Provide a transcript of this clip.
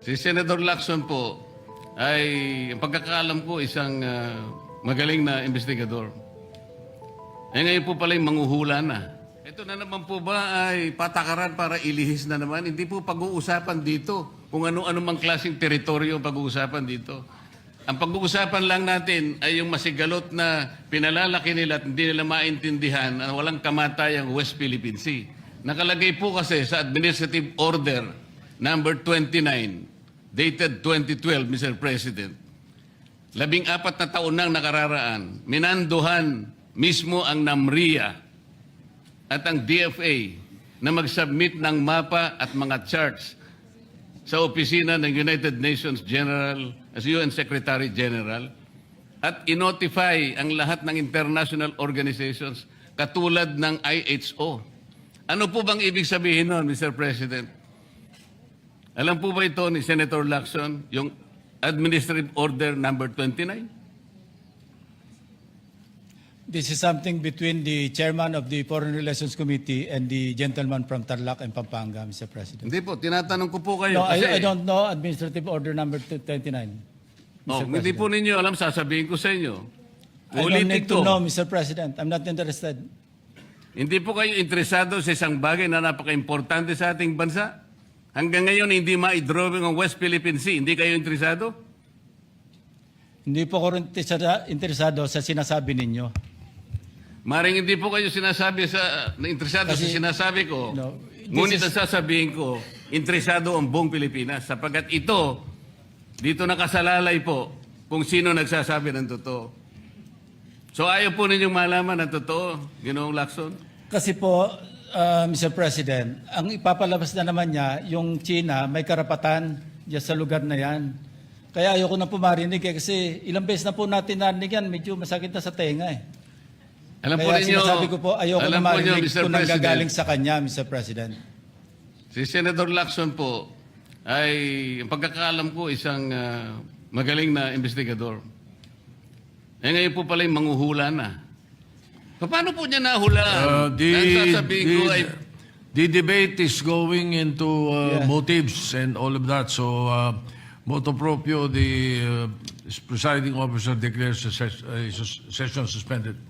Si Senator Lacson po ay, ang pagkakaalam ko, isang magaling na investigador. Eh ngayon po pala yung manghuhula na. Ito na naman po ba ay patakaran para ilihis na naman? Hindi po pag-uusapan dito kung ano-ano mang klaseng teritoryo pag-uusapan dito. Ang pag-uusapan lang natin ay yung masigalot na pinalalaki nila at hindi nila maintindihan na walang kamatayang West Philippine Sea. Nakalagay po kasi sa Administrative Order number 29, dated 2012, Mr. President. 14 na taon nang nakararaan, minanduhan mismo ang NAMRIA at ang DFA na mag-submit ng mapa at mga charts sa opisina ng United Nations General, as UN Secretary General, at inotify ang lahat ng international organizations katulad ng IHO. Ano po bang ibig sabihin nun, Mr. President? Alam po ba ito ni Senator Lacson, yung Administrative Order number 29? This is something between the chairman of the Foreign Relations Committee and the gentleman from Tarlac and Pampanga, Mr. President. Hindi po, tinatanong ko po kayo. No, kasi, I don't know Administrative Order number 29. Oh, hindi po ninyo alam, sasabihin ko sa inyo. I don't Ulitin need to ko. know, Mr. President. I'm not interested. Hindi po kayo interesado sa isang bagay na napaka-importante sa ating bansa? Hanggang ngayon, hindi ma-drawing ang West Philippine Sea. Hindi kayo interesado? Hindi po ako interesado sa sinasabi ninyo. Maring hindi po kayo sinasabi interesado sa sinasabi ko. No, Ngunit ang sasabihin ko, interesado ang buong Pilipinas. Sapagkat ito, dito nakasalalay po kung sino nagsasabi ng totoo. So ayaw po ninyong malaman ang totoo, Ginoong Lacson? Kasi po, Mr. President, ang ipapalabas na naman niya, yung China may karapatan diyan sa lugar na yan. Kaya ayoko na po marinig kasi ilang beses na po natin narinig yan, medyo masakit na sa tenga eh. Alam po Kaya ninyo, sinasabi ko po, ayoko na marinig Mr. kung President, nanggagaling sa kanya, Mr. President. si Senator Lacson po ay, ang pagkakaalam ko, isang magaling na investigador. Eh ngayon po pala yung manghuhula na. Paano po niya nahulaan? Ang sasabihin ko ay... The debate is going into motives and all of that. So, motu proprio, the presiding officer declares the session suspended.